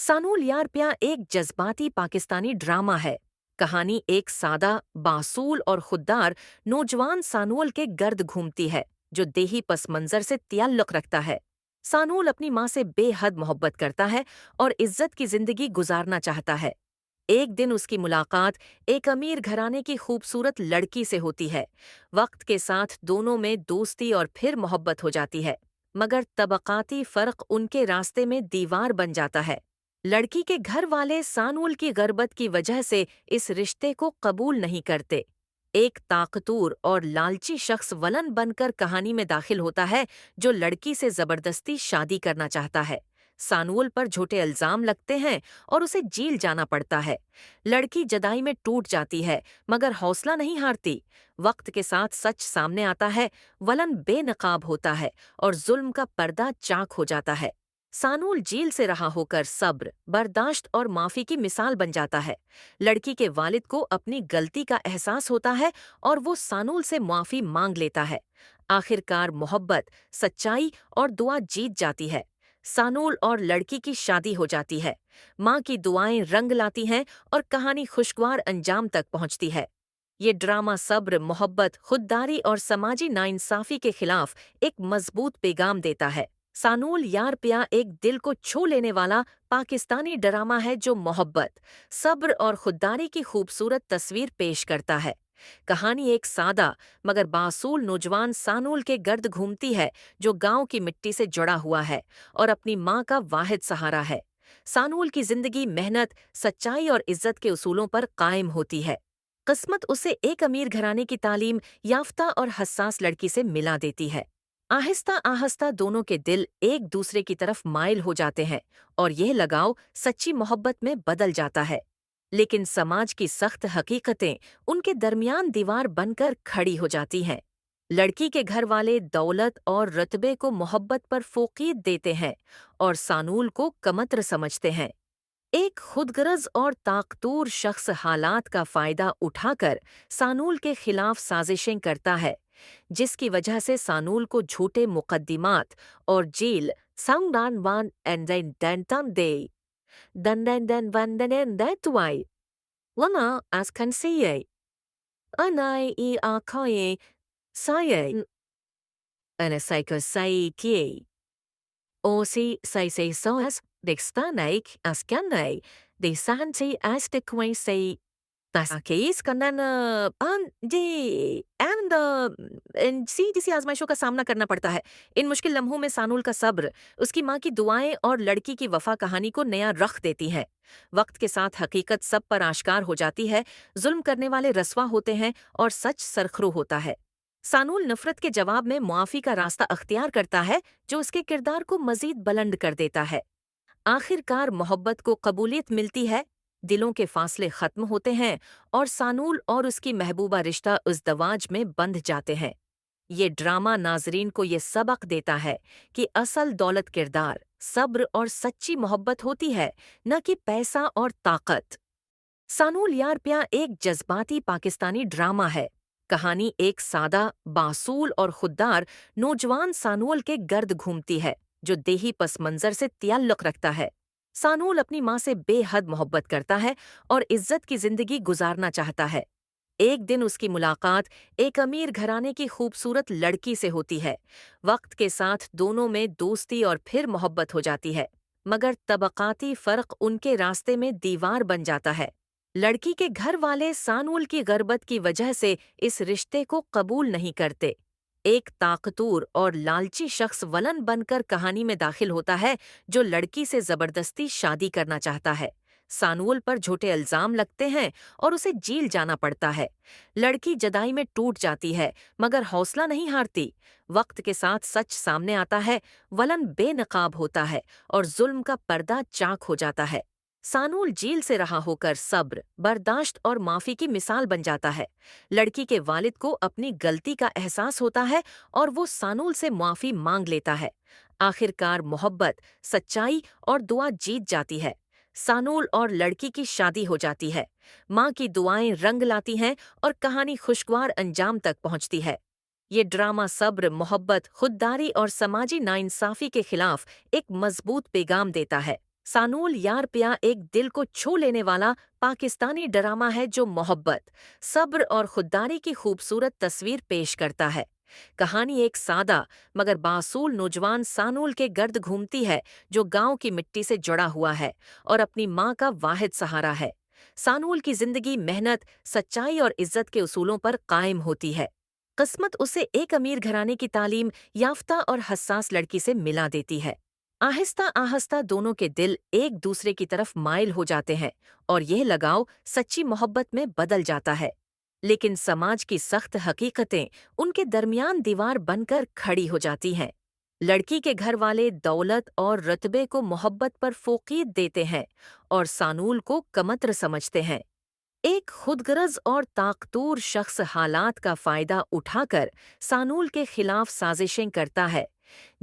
सानूल यार प्यार एक जज्बाती पाकिस्तानी ड्रामा है। कहानी एक सादा, बासूल और खुददार नौजवान सानूल के गर्द घूमती है, जो देही पस मंजर से ताल्लुक रखता है। सानूल अपनी माँ से बेहद मोहब्बत करता है और इज्जत की जिंदगी गुजारना चाहता है। एक दिन उसकी मुलाकात एक अमीर घराने की खूबसूरत लड़की से होती है। वक्त के साथ दोनों में दोस्ती और फिर मोहब्बत हो जाती है, मगर तबकाती फर्क उनके रास्ते में दीवार बन जाता है। लड़की के घर वाले सानूल की गर्बत की वजह से इस रिश्ते को कबूल नहीं करते। एक ताकतूर और लालची शख्स वलन बनकर कहानी में दाखिल होता है, जो लड़की से जबरदस्ती शादी करना चाहता है। सानूल पर झूठे इल्जाम लगते हैं और उसे जेल जाना पड़ता है। लड़की जदाई में टूट जाती है, मगर हौसला नहीं हारती। वक्त के साथ सच सामने आता है, वलन बेनकाब होता है और जुल्म का पर्दा चाक हो जाता है। सानूल जेल से रहा होकर सब्र, बर्दाश्त और माफी की मिसाल बन जाता है। लड़की के वालिद को अपनी गलती का एहसास होता है और वो सानूल से माफी मांग लेता है। आखिरकार मोहब्बत, सच्चाई और दुआ जीत जाती है। सानूल और लड़की की शादी हो जाती है। माँ की दुआएं रंग लाती हैं और कहानी खुशगवार अंजाम तक पहुंचती है। ये ड्रामा सब्र, मोहब्बत, खुददारी और समाजी नाइंसाफी के खिलाफ एक मजबूत पैगाम देता है। सानूल यार प्यार एक दिल को छू लेने वाला पाकिस्तानी ड्रामा है, जो मोहब्बत, सब्र और खुददारी की खूबसूरत तस्वीर पेश करता है। कहानी एक सादा मगर बासूल नौजवान सानूल के गर्द घूमती है, जो गांव की मिट्टी से जुड़ा हुआ है और अपनी माँ का वाहिद सहारा है। सानूल की जिंदगी मेहनत, सच्चाई और इज्जत के उसूलों पर कायम होती है। किस्मत उसे एक अमीर घराने की तालीम याफ्ता और हसास लड़की से मिला देती है। आहिस्ता आहिस्ता दोनों के दिल एक दूसरे की तरफ माइल हो जाते हैं और यह लगाव सच्ची मोहब्बत में बदल जाता है। लेकिन समाज की सख्त हकीकतें उनके दरमियान दीवार बनकर खड़ी हो जाती हैं। लड़की के घर वाले दौलत और रुतबे को मोहब्बत पर फोकीत देते हैं और सानूल को कमतर समझते हैं। एक खुदगर्ज और ताकतूर शख्स हालात का फायदा उठाकर सानूल के खिलाफ साजिशें करता है, जिसकी वजह से सानूल को झूठे मुकद्दिमात और जेल सांगडान वान एंडेन डेंटन दे दंडेन वंदनेन डेटवाई लना askansiye anai I akaye saye anasaiко saiki osi sai soas dextanaik askanai de santi astekwe say ताकि स्कंदन जी एंड सी जिसी आजमाइशों का सामना करना पड़ता है। इन मुश्किल लम्हों में सानूल का सब्र, उसकी माँ की दुआएं और लड़की की वफा कहानी को नया रख देती हैं। वक्त के साथ हकीकत सब पर आश्कार हो जाती है। जुल्म करने वाले रस्वा होते हैं और सच सरखरू होता है। सानूल नफरत के जवाब में मुआफी का रास्ता अख्तियार करता है, जो उसके किरदार को मजीद बुलंद कर देता है। आखिरकार मोहब्बत को कबूलियत मिलती है, दिलों के फासले खत्म होते हैं और सानूल और उसकी महबूबा रिश्ता उस दवाज में बंध जाते हैं। ये ड्रामा नाजरीन को ये सबक देता है कि असल दौलत किरदार, सब्र और सच्ची मोहब्बत होती है, न कि पैसा और ताकत। सानूल यार प्यार एक जज्बाती पाकिस्तानी ड्रामा है। कहानी एक सादा, बासूल और खुददार नौजवान सानूल के गर्द घूमती है, जो देही पस मंजर से ताल्लुक रखता है। सानूल अपनी माँ से बेहद मोहब्बत करता है और इज्जत की जिंदगी गुजारना चाहता है। एक दिन उसकी मुलाकात एक अमीर घराने की खूबसूरत लड़की से होती है। वक्त के साथ दोनों में दोस्ती और फिर मोहब्बत हो जाती है, मगर तबकाती फर्क उनके रास्ते में दीवार बन जाता है। लड़की के घर वाले सानूल की गर्बत की वजह से इस रिश्ते को कबूल नहीं करते। एक ताकतूर और लालची शख्स वलन बनकर कहानी में दाखिल होता है, जो लड़की से जबरदस्ती शादी करना चाहता है। सानूल पर झूठे इल्जाम लगते हैं और उसे जेल जाना पड़ता है। लड़की जदाई में टूट जाती है, मगर हौसला नहीं हारती। वक्त के साथ सच सामने आता है, वलन बेनकाब होता है और जुल्म का पर्दा चाक हो जाता है। सानूल जेल से रहा होकर सब्र, बर्दाश्त और माफी की मिसाल बन जाता है। लड़की के वालिद को अपनी गलती का एहसास होता है और वो सानूल से माफी मांग लेता है। आखिरकार मोहब्बत, सच्चाई और दुआ जीत जाती है। सानूल और लड़की की शादी हो जाती है। माँ की दुआएं रंग लाती हैं और कहानी खुशगवार अंजाम तक पहुंचती है। ये ड्रामा सब्र, मोहब्बत, खुददारी और समाजी नाइंसाफी के खिलाफ एक मजबूत पैगाम देता है। सानूल यार प्या एक दिल को छू लेने वाला पाकिस्तानी ड्रामा है जो मोहब्बत, सब्र और खुददारी की खूबसूरत तस्वीर पेश करता है। कहानी एक सादा मगर बासूल नौजवान सानूल के गर्द घूमती है जो गांव की मिट्टी से जुड़ा हुआ है और अपनी मां का वाहिद सहारा है। सानूल की जिंदगी मेहनत, सच्चाई और इज्जत के उसूलों पर कायम होती है। किस्मत उसे एक अमीर घराने की तालीम याफ्ता और हसास लड़की से मिला देती है। आहिस्ता आहिस्ता दोनों के दिल एक दूसरे की तरफ माइल हो जाते हैं और यह लगाव सच्ची मोहब्बत में बदल जाता है। लेकिन समाज की सख्त हकीकतें उनके दरमियान दीवार बनकर खड़ी हो जाती हैं। लड़की के घर वाले दौलत और रतबे को मोहब्बत पर फोकीत देते हैं और सानूल को कमतर समझते हैं। एक खुदगर्ज और ताकतूर शख्स हालात का फायदा उठाकर सानूल के खिलाफ साजिशें करता है,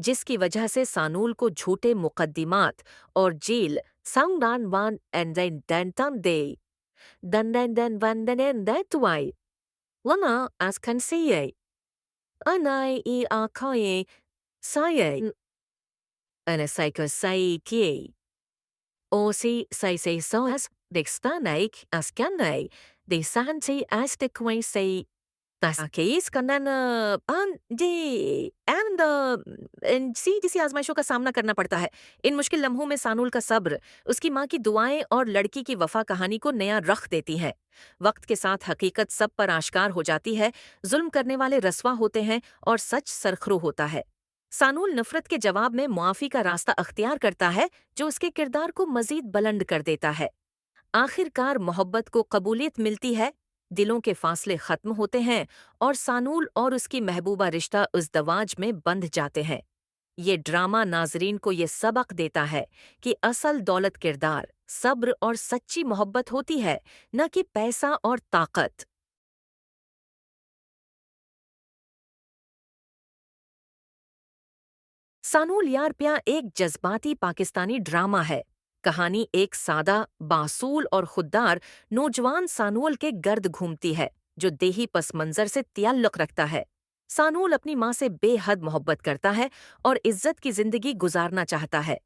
जिसकी वजह से सानूल को झूठे मुकद्दिमात और जेल सांगडान वान एंडेंटन दे दंडेंडन वंदनें देतुआई लना askansiye anai I akaye saye anasaiko sai Osi say soas dextanaik askanai de santi asteque say ताकि कन्नन जी एंड सीधी-सी आज़माइशों का सामना करना पड़ता है। इन मुश्किल लम्हों में सानूल का सब्र, उसकी माँ की दुआएं और लड़की की वफा कहानी को नया रख देती हैं। वक्त के साथ हकीकत सब पर आश्कार हो जाती है, जुल्म करने वाले रस्वा होते हैं और सच सरखरू होता है। सानूल नफरत के जवाब में मुआफ़ी का रास्ता अख्तियार करता है, जो उसके किरदार को मज़ीद बुलंद कर देता है। आखिरकार मोहब्बत को कबूलियत मिलती है, दिलों के फासले खत्म होते हैं और सानूल और उसकी महबूबा रिश्ता उस दवाज में बंध जाते हैं। ये ड्रामा नाजरीन को ये सबक देता है कि असल दौलत किरदार, सब्र और सच्ची मोहब्बत होती है, न कि पैसा और ताकत। सानूल यार प्या एक जज्बाती पाकिस्तानी ड्रामा है। कहानी एक सादा, बासूल और खुददार नौजवान सानूल के गर्द घूमती है, जो देही पस मंजर से ताल्लुक रखता है। सानूल अपनी माँ से बेहद मोहब्बत करता है और इज्जत की जिंदगी गुजारना चाहता है।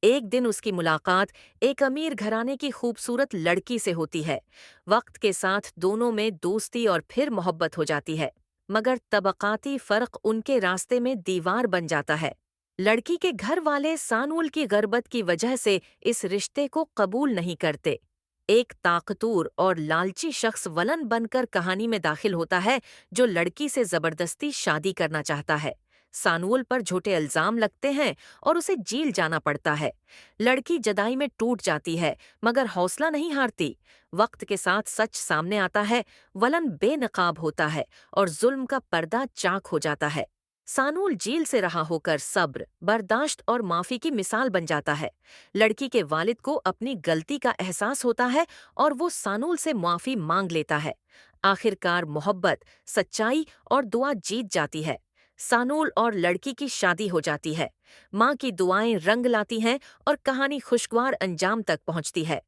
एक दिन उसकी मुलाकात एक अमीर घराने की खूबसूरत लड़की से होती है। वक्त के साथ दोनों में दोस्ती और फिर मोहब्बत हो जाती है, मगर तबकाती फर्क उनके रास्ते में दीवार बन जाता है। लड़की के घर वाले सानूल की गर्बत की वजह से इस रिश्ते को कबूल नहीं करते। एक ताकतूर और लालची शख्स वलन बनकर कहानी में दाखिल होता है, जो लड़की से जबरदस्ती शादी करना चाहता है। सानूल पर झूठे इल्जाम लगते हैं और उसे जेल जाना पड़ता है। लड़की जदाई में टूट जाती है, मगर हौसला नहीं हारती। वक्त के साथ सच सामने आता है, वलन बेनकाब होता है और जुल्म का पर्दा चाक हो जाता है। सानूल जेल से रहा होकर सब्र, बर्दाश्त और माफी की मिसाल बन जाता है। लड़की के वालिद को अपनी गलती का एहसास होता है और वो सानूल से माफी मांग लेता है। आखिरकार मोहब्बत, सच्चाई और दुआ जीत जाती है। सानूल और लड़की की शादी हो जाती है। माँ की दुआएं रंग लाती हैं और कहानी खुशगवार अंजाम तक पहुँचती है।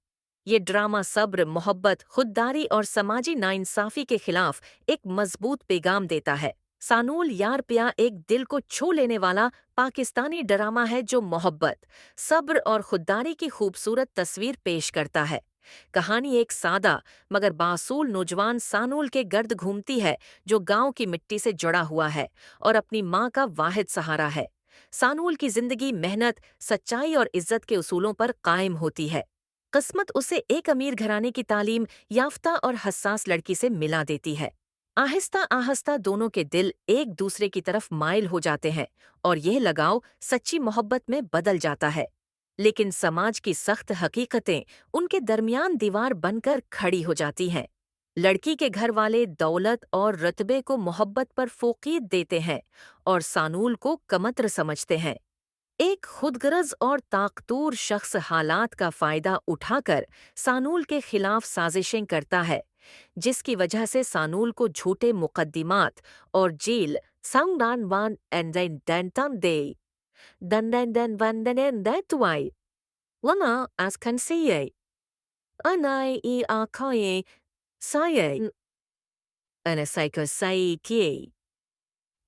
ये ड्रामा सब्र, मोहब्बत, खुददारी और समाजी नाइंसाफी के खिलाफ एक मजबूत पैगाम देता है। सानूल यार प्या एक दिल को छू लेने वाला पाकिस्तानी ड्रामा है जो मोहब्बत, सब्र और खुददारी की खूबसूरत तस्वीर पेश करता है। कहानी एक सादा मगर बासूल नौजवान सानूल के गर्द घूमती है, जो गांव की मिट्टी से जुड़ा हुआ है और अपनी माँ का वाहिद सहारा है। सानूल की जिंदगी मेहनत, सच्चाई और इज्जत के उसूलों पर कायम होती है। किस्मत उसे एक अमीर घराने की तालीम याफ्ता और हसास लड़की से मिला देती है। आहिस्ता आहिस्ता दोनों के दिल एक दूसरे की तरफ माइल हो जाते हैं और यह लगाव सच्ची मोहब्बत में बदल जाता है। लेकिन समाज की सख्त हकीकतें उनके दरमियान दीवार बनकर खड़ी हो जाती हैं। लड़की के घर वाले दौलत और रतबे को मोहब्बत पर फोकीत देते हैं और सानूल को कमतर समझते हैं। एक खुदगर्ज और ताकतूर शख्स हालात का फायदा उठाकर सानूल के खिलाफ साजिशें करता है, जिसकी वजह से सानूल को झूठे मुकद्दिमात और जेल सांगडान वान एंडेंटन दे दंडेंडन वंदनें देतुआई लना askansiye anai I akaye saye anasaiko sai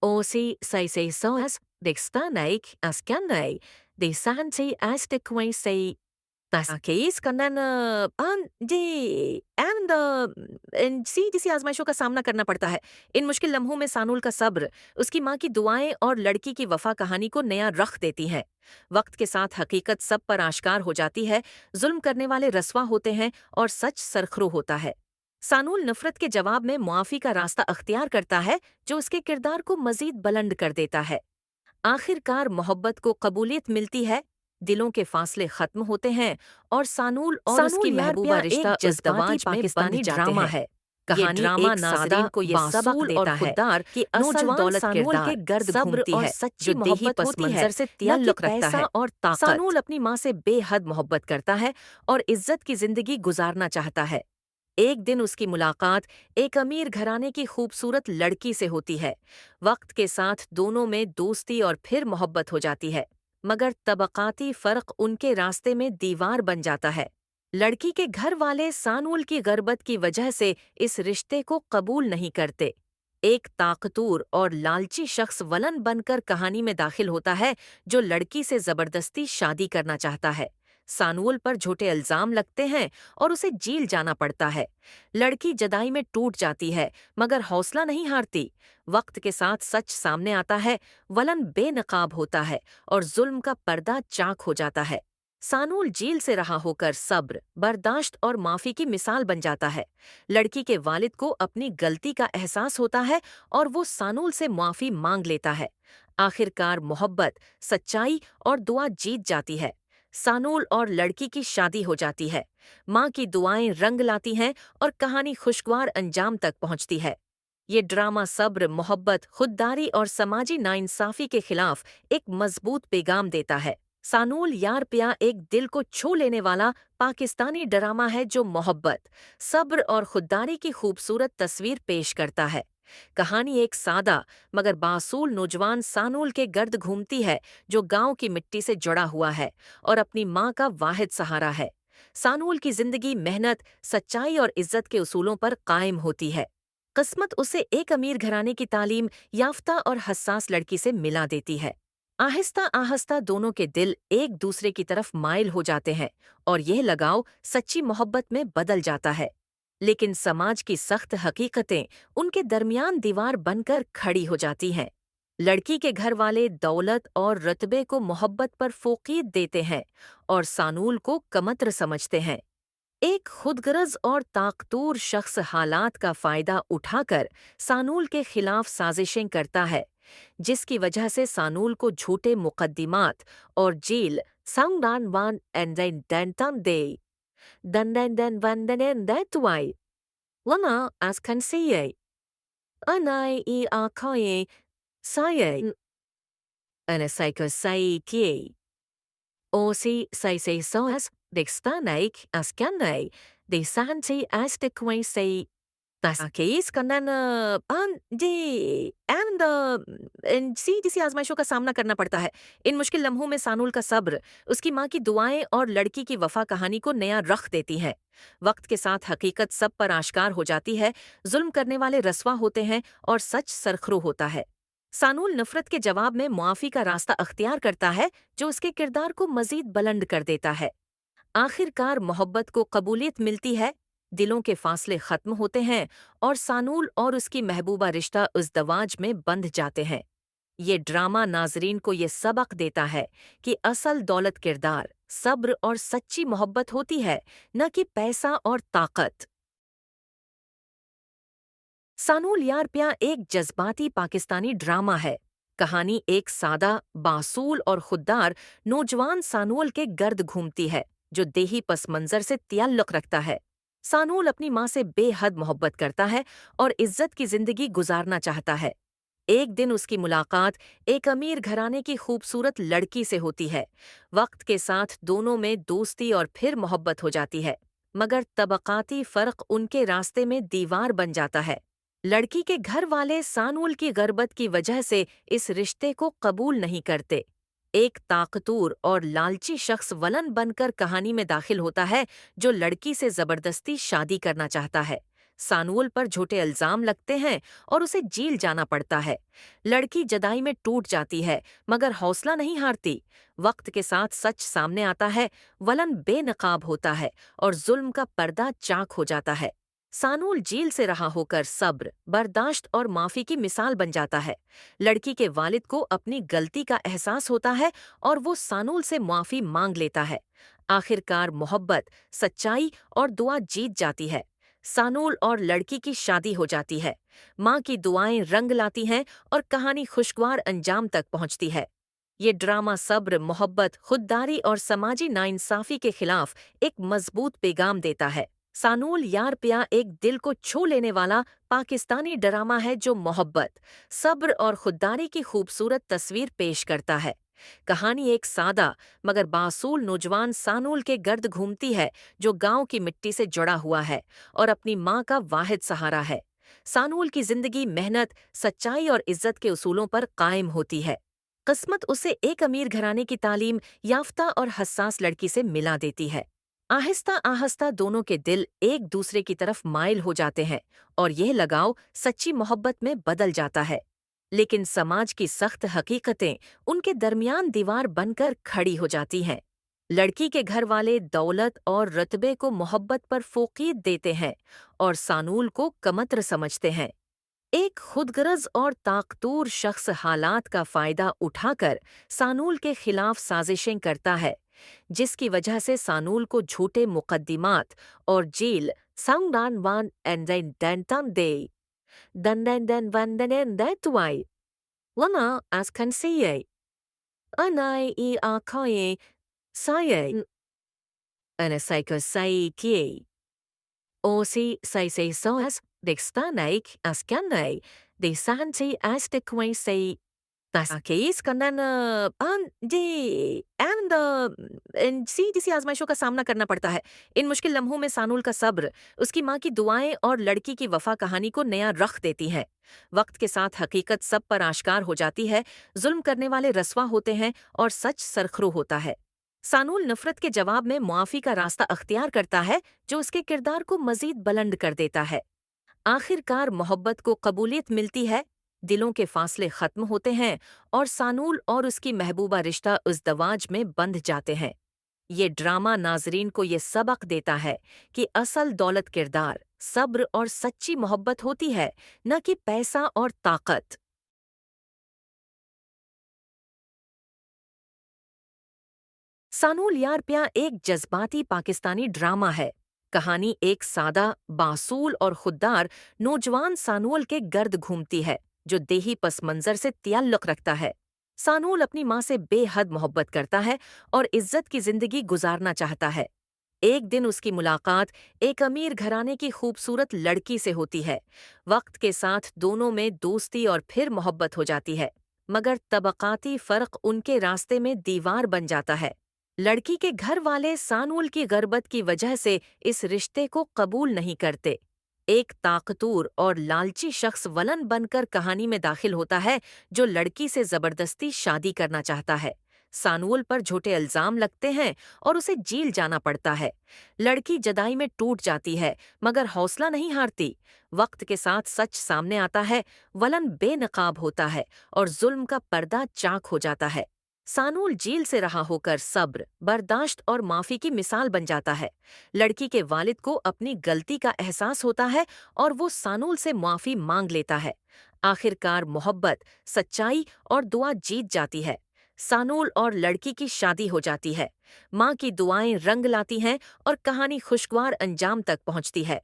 Osi say soas dextanaik askanai de santi asteque say ताकि कन्नन जी एंड सीधी-सी आज़माइशों का सामना करना पड़ता है। इन मुश्किल लम्हों में सानुल का सब्र, उसकी माँ की दुआएं और लड़की की वफ़ा कहानी को नया रख देती हैं। वक्त के साथ हकीकत सब पर आश्कार हो जाती है, जुल्म करने वाले रस्वा होते हैं और सच सरखरू होता है। सानुल नफरत के जवाब में मुआफ़ी का रास्ता अख्तियार करता है, जो उसके किरदार को मज़ीद बुलंद कर देता है। आखिरकार मोहब्बत को कबूलियत मिलती है, दिलों के फासले खत्म होते हैं और सानूल और उसकी महबूबा रिश्ता उस दवाज में पाकिस्तानी ड्रामा है। ये ड्रामा नाज़रीन को ये सबक देता है कि असल दौलत सानूल के गर्द घूमती है, जो देही पस मंजर से ताल्लुक रखता है और ताकत। सानूल अपनी माँ से बेहद मोहब्बत करता है और इज्जत की जिंदगी गुजारना चाहता है। एक दिन उसकी मुलाकात एक अमीर घराने की खूबसूरत लड़की से होती है। वक्त के साथ दोनों में दोस्ती और फिर मोहब्बत हो जाती है, मगर तबकाती फर्क उनके रास्ते में दीवार बन जाता है। लड़की के घर वाले सानूल की गर्बत की वजह से इस रिश्ते को कबूल नहीं करते। एक ताकतूर और लालची शख्स वलन बनकर कहानी में दाखिल होता है, जो लड़की से जबरदस्ती शादी करना चाहता है। सानुअल पर झूठे इल्जाम लगते हैं और उसे जेल जाना पड़ता है। लड़की जदाई में टूट जाती है, मगर हौसला नहीं हारती। वक्त के साथ सच सामने आता है, वलन बेनकाब होता है और जुल्म का पर्दा चाक हो जाता है। सानुल जेल से रहा होकर सब्र, बर्दाश्त और माफी की मिसाल बन जाता है। लड़की के वालिद को अपनी गलती का एहसास होता है और वो सानुल से माफी मांग लेता है। आखिरकार मोहब्बत, सच्चाई और दुआ जीत जाती है। सानुल और लड़की की शादी हो जाती है। माँ की दुआएं रंग लाती हैं और कहानी खुशगवार अंजाम तक पहुंचती है। ये ड्रामा सब्र, मोहब्बत, खुददारी और समाजी नाइंसाफी के खिलाफ एक मजबूत पैगाम देता है। सानुल यार प्या एक दिल को छू लेने वाला पाकिस्तानी ड्रामा है, जो मोहब्बत, सब्र और खुददारी की खूबसूरत तस्वीर पेश करता है। कहानी एक सादा मगर बासूल नौजवान सानुल के गर्द घूमती है, जो गांव की मिट्टी से जुड़ा हुआ है और अपनी माँ का वाहिद सहारा है। सानुल की जिंदगी मेहनत, सच्चाई और इज्जत के उसूलों पर कायम होती है। किस्मत उसे एक अमीर घराने की तालीम याफ्ता और हसास लड़की से मिला देती है। आहिस्ता आहिस्ता दोनों के दिल एक दूसरे की तरफ माइल हो जाते हैं और यह लगाव सच्ची मोहब्बत में बदल जाता है। लेकिन समाज की सख्त हकीकतें उनके दरमियान दीवार बनकर खड़ी हो जाती हैं। लड़की के घर वाले दौलत और रतबे को मोहब्बत पर फोकीत देते हैं और सानूल को कमतर समझते हैं। एक खुदगर्ज और ताकतूर शख्स हालात का फायदा उठाकर सानूल के खिलाफ साजिशें करता है, जिसकी वजह से सानूल को झूठे मुकद्दिमात और जेल सांगडान वान एंडेंटन दे दंडेंडन वंदनें देतुआई लना as kan sie anai I akoye saye ana psycho sai kie o si sai soas dextanaik as kanai de santi as de quay say ताकि कन्नन जी एंड सीधी-सी आज़माइशों का सामना करना पड़ता है। इन मुश्किल लम्हों में सानुल का सब्र, उसकी माँ की दुआएं और लड़की की वफ़ा कहानी को नया रख देती हैं। वक्त के साथ हकीकत सब पर आश्कार हो जाती है, जुल्म करने वाले रस्वा होते हैं और सच सरखरू होता है। सानुल नफरत के जवाब में मुआफ़ी का रास्ता अख्तियार करता है, जो उसके किरदार को मज़ीद बुलंद कर देता है। आखिरकार मोहब्बत को कबूलियत मिलती है, दिलों के फासले खत्म होते हैं और सानूल और उसकी महबूबा रिश्ता उस दवाज में बंध जाते हैं। ये ड्रामा नाजरीन को ये सबक देता है कि असल दौलत किरदार, सब्र और सच्ची मोहब्बत होती है, न कि पैसा और ताकत। सानूल यार प्या एक जज्बाती पाकिस्तानी ड्रामा है। कहानी एक सादा, बासूल और खुददार नौजवान सानूल के गर्द घूमती है, जो देही पस मंजर से ताल्लुक रखता है। सानूल अपनी माँ से बेहद मोहब्बत करता है और इज्जत की जिंदगी गुजारना चाहता है। एक दिन उसकी मुलाकात एक अमीर घराने की खूबसूरत लड़की से होती है। वक्त के साथ दोनों में दोस्ती और फिर मोहब्बत हो जाती है, मगर तबकाती फर्क उनके रास्ते में दीवार बन जाता है। लड़की के घर वाले सानूल की गर्बत की वजह से इस रिश्ते को कबूल नहीं करते। एक ताकतूर और लालची शख्स वलन बनकर कहानी में दाखिल होता है, जो लड़की से जबरदस्ती शादी करना चाहता है। سانول پر جھوٹے الزام لگتے ہیں اور اسے جیل جانا پڑتا ہے۔ لڑکی جدائی میں ٹوٹ جاتی ہے مگر حوصلہ نہیں ہارتی۔ وقت کے ساتھ سچ سامنے آتا ہے، ولن بے نقاب ہوتا ہے اور ظلم کا پردہ چاک ہو جاتا ہے۔ سانول جیل سے رہا ہو کر صبر، برداشت اور معافی کی مثال بن جاتا ہے۔ لڑکی کے والد کو اپنی غلطی کا احساس ہوتا ہے اور وہ سانول سے معافی مانگ لیتا ہے۔ آخر کار محبت، سچائی اور دعا جیت جاتی ہے۔ سانول اور لڑکی کی شادی ہو جاتی ہے۔ ماں کی دعائیں رنگ لاتی ہیں اور کہانی خوشگوار انجام تک پہنچتی ہے۔ یہ ڈرامہ صبر، محبت، خودداری اور سماجی ناانصافی کے خلاف ایک مضبوط پیغام دیتا ہے۔ سانول یار پیا ایک دل کو چھو لینے والا پاکستانی ڈرامہ ہے جو محبت، صبر اور خودداری کی خوبصورت تصویر پیش کرتا ہے۔ کہانی ایک سادہ مگر باصول نوجوان سانول کے گرد گھومتی ہے جو گاؤں کی مٹی سے جڑا ہوا ہے اور اپنی ماں کا واحد سہارا ہے۔ سانول کی زندگی محنت، سچائی اور عزت کے اصولوں پر قائم ہوتی ہے۔ قسمت اسے ایک امیر گھرانے کی تعلیم یافتہ اور حساس لڑکی سے ملا دیتی ہے۔ آہستہ آہستہ دونوں کے دل ایک دوسرے کی طرف مائل ہو جاتے ہیں اور یہ لگاؤ سچی محبت میں بدل جاتا ہے۔ لیکن سماج کی سخت حقیقتیں ان کے درمیان دیوار بن کر کھڑی ہو جاتی ہیں۔ لڑکی کے گھر والے دولت اور رتبے کو محبت پر فوقیت دیتے ہیں اور سانول کو کمتر سمجھتے ہیں۔ ایک خودغرض اور طاقتور شخص حالات کا فائدہ اٹھا کر سانول کے خلاف سازشیں کرتا ہے، جس کی وجہ سے سانول کو جھوٹے مقدمات اور جیل سنگڈان وان اینڈین ڈینٹن دے دن دن ون دن دتوائی لنا از کنسیے انائی ای آکائے سائے ان سائکو سائی کیے او سی سائی سی سوس دکستانیک از کنائی دی سانتی از دکوئی سی تاکیس کنن ان دی اینڈ کسی آزمائشوں کا سامنا کرنا پڑتا ہے۔ ان مشکل لمحوں میں سانول کا صبر، اس کی ماں کی دعائیں اور لڑکی کی وفا کہانی کو نیا رخ دیتی ہیں۔ وقت کے ساتھ حقیقت سب پر آشکار ہو جاتی ہے، ظلم کرنے والے رسوا ہوتے ہیں اور سچ سرخرو ہوتا ہے۔ سانول نفرت کے جواب میں معافی کا راستہ اختیار کرتا ہے جو اس کے کردار کو مزید بلند کر دیتا ہے۔ آخر کار محبت کو قبولیت ملتی ہے، دلوں کے فاصلے ختم ہوتے ہیں اور سانول اور اس کی محبوبہ رشتہ ازدواج میں بندھ جاتے ہیں۔ یہ ڈرامہ ناظرین کو یہ سبق دیتا ہے کہ اصل دولت کردار، صبر اور سچی محبت ہوتی ہے، نہ کہ پیسہ اور طاقت۔ سانول یار پیا ایک جذباتی پاکستانی ڈرامہ ہے۔ کہانی ایک سادہ، باصول اور خوددار نوجوان سانول کے گرد گھومتی ہے جو دیہی پس منظر سے تعلق رکھتا ہے۔ سانول اپنی ماں سے بے حد محبت کرتا ہے اور عزت کی زندگی گزارنا چاہتا ہے۔ ایک دن اس کی ملاقات ایک امیر گھرانے کی خوبصورت لڑکی سے ہوتی ہے۔ وقت کے ساتھ دونوں میں دوستی اور پھر محبت ہو جاتی ہے، مگر طبقاتی فرق ان کے راستے میں دیوار بن جاتا ہے۔ لڑکی کے گھر والے سانول کی غربت کی وجہ سے اس رشتے کو قبول نہیں کرتے۔ ایک طاقتور اور لالچی شخص ولن بن کر کہانی میں داخل ہوتا ہے جو لڑکی سے زبردستی شادی کرنا چاہتا ہے۔ سانول پر جھوٹے الزام لگتے ہیں اور اسے جیل جانا پڑتا ہے۔ لڑکی جدائی میں ٹوٹ جاتی ہے مگر حوصلہ نہیں ہارتی۔ وقت کے ساتھ سچ سامنے آتا ہے، ولن بے نقاب ہوتا ہے اور ظلم کا پردہ چاک ہو جاتا ہے۔ سانول جیل سے رہا ہو کر صبر، برداشت اور معافی کی مثال بن جاتا ہے۔ لڑکی کے والد کو اپنی غلطی کا احساس ہوتا ہے اور وہ سانول سے معافی مانگ لیتا ہے۔ آخر کار محبت، سچائی اور دعا جیت جاتی ہے۔ سانول اور لڑکی کی شادی ہو جاتی ہے۔ ماں کی دعائیں رنگ لاتی ہیں اور کہانی خوشگوار انجام تک پہنچتی ہے۔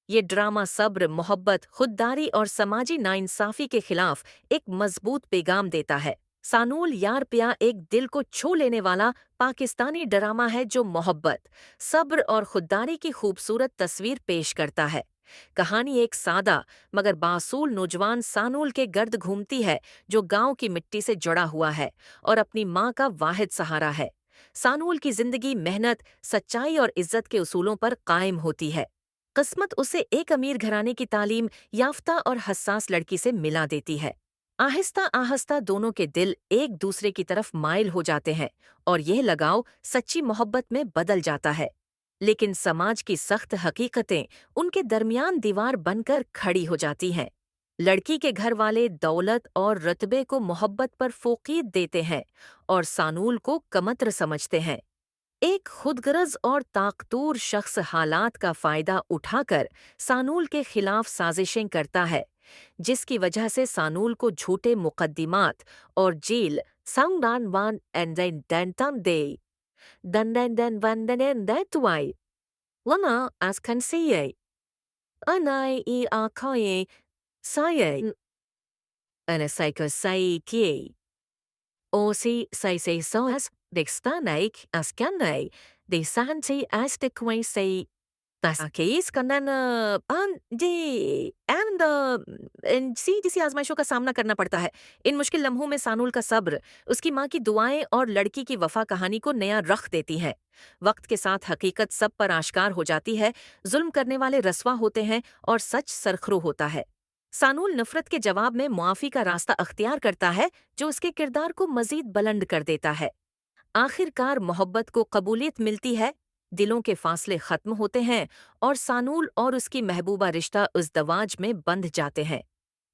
یہ ڈرامہ صبر، محبت، خودداری اور سماجی ناانصافی کے خلاف ایک مضبوط پیغام دیتا ہے۔ سانول یار پیا ایک دل کو چھو لینے والا پاکستانی ڈرامہ ہے جو محبت، صبر اور خودداری کی خوبصورت تصویر پیش کرتا ہے۔ کہانی ایک سادہ مگر باصول نوجوان سانول کے گرد گھومتی ہے جو گاؤں کی مٹی سے جڑا ہوا ہے اور اپنی ماں کا واحد سہارا ہے۔ سانول کی زندگی محنت، سچائی اور عزت کے اصولوں پر قائم ہوتی ہے۔ قسمت اسے ایک امیر گھرانے کی تعلیم یافتہ اور حساس لڑکی سے ملا دیتی ہے۔ آہستہ آہستہ دونوں کے دل ایک دوسرے کی طرف مائل ہو جاتے ہیں اور یہ لگاؤ سچی محبت میں بدل جاتا ہے۔ लेकिन समाज की सख्त हकीकतें उनके दरमियान दीवार बनकर खड़ी हो जाती हैं। लड़की के घर वाले दौलत और रतबे को मोहब्बत पर फोकीद देते हैं और सानूल को कमतर समझते हैं। एक खुदगर्ज और ताकतूर शख्स हालात का फायदा उठाकर सानूल के खिलाफ साजिशें करता है, जिसकी वजह से सानूल को झूठे मुकद्दिमात और जेल सांगडान वान एंडेन डेंटन दे दंडेन वंदनेन देतुआई लना as kan sie anai I akaye saye ana psycho sai ki o si sai soas dextanaik as kanai de santi as de quay say ताकि कन्नन जी एंड सी किसी आजमाइशों का सामना करना पड़ता है। इन मुश्किल लम्हों में सानूल का सब्र, उसकी माँ की दुआएं और लड़की की वफा कहानी को नया रख देती हैं। वक्त के साथ हकीकत सब पर आश्कार हो जाती है, जुल्म करने वाले रस्वा होते हैं और सच सरखरू होता है। सानूल नफरत के जवाब में मुआफी का रास्ता अख्तियार करता है, जो उसके किरदार को मजीद बुलंद कर देता है। आखिरकार मोहब्बत को कबूलियत मिलती है, दिलों के फासले खत्म होते हैं और सानूल और उसकी महबूबा रिश्ता उस दवाज में बंध जाते हैं।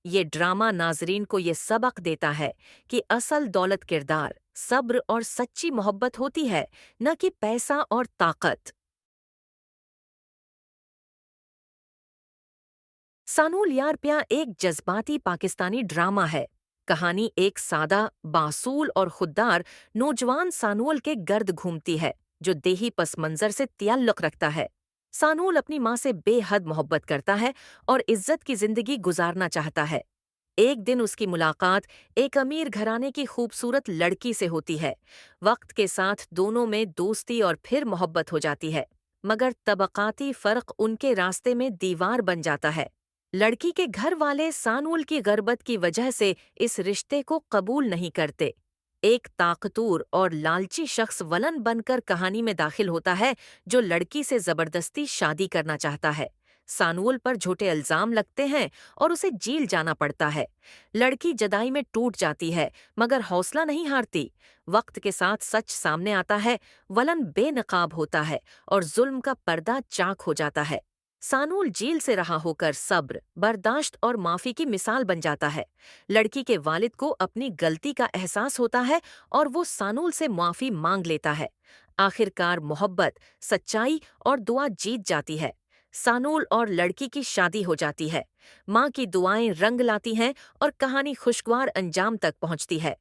ये ड्रामा नाजरीन को ये सबक देता है कि असल दौलत किरदार, सब्र और सच्ची मोहब्बत होती है, न कि पैसा और ताकत। सानूल यार प्यार एक जज्बाती पाकिस्तानी ड्रामा है। कहानी एक सादा, बासूल और खुददार नौजवान सानूल के गर्द घूमती है, जो देही पस मंजर से ताल्लुक रखता है। सानूल अपनी माँ से बेहद मोहब्बत करता है और इज्जत की जिंदगी गुजारना चाहता है। एक दिन उसकी मुलाकात एक अमीर घराने की खूबसूरत लड़की से होती है। वक्त के साथ दोनों में दोस्ती और फिर मोहब्बत हो जाती है, मगर तबकाती फर्क उनके रास्ते में दीवार बन जाता है। लड़की के घर वाले सानूल की गर्बत की वजह से इस रिश्ते को कबूल नहीं करते। एक ताकतूर और लालची शख्स वलन बनकर कहानी में दाखिल होता है, जो लड़की से जबरदस्ती शादी करना चाहता है। सानूल पर झूठे इल्जाम लगते हैं और उसे जेल जाना पड़ता है। लड़की जदाई में टूट जाती है, मगर हौसला नहीं हारती। वक्त के साथ सच सामने आता है, वलन बेनकाब होता है और जुल्म का पर्दा चाक हो जाता है। सानूल जेल से रहा होकर सब्र, बर्दाश्त और माफी की मिसाल बन जाता है। लड़की के वालिद को अपनी गलती का एहसास होता है और वो सानूल से माफी मांग लेता है। आखिरकार मोहब्बत, सच्चाई और दुआ जीत जाती है। सानूल और लड़की की शादी हो जाती है। माँ की दुआएं रंग लाती हैं और कहानी खुशगवार अंजाम तक पहुंचती है।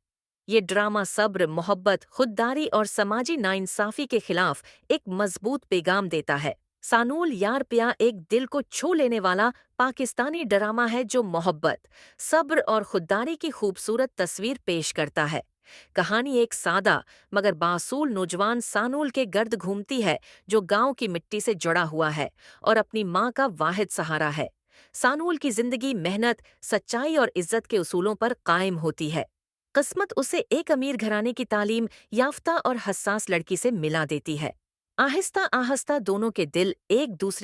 ये ड्रामा सब्र, मोहब्बत, खुददारी और समाजी नाइंसाफी के खिलाफ एक मजबूत पैगाम देता है। सानूल यार प्यार एक दिल को छू लेने वाला पाकिस्तानी ड्रामा है, जो मोहब्बत, सब्र और खुददारी की खूबसूरत तस्वीर पेश करता है। कहानी एक सादा मगर बासूल नौजवान सानूल के गर्द घूमती है, जो गांव की मिट्टी से जुड़ा हुआ है और अपनी माँ का वाहिद सहारा है। सानूल की जिंदगी मेहनत, सच्चाई और इज्जत के उसूलों पर कायम होती है। किस्मत उसे एक अमीर घराने की तालीम याफ्ता और हसास लड़की से मिला देती है। आहिस्ता आहिस्ता दोनों के दिल एक दूसरे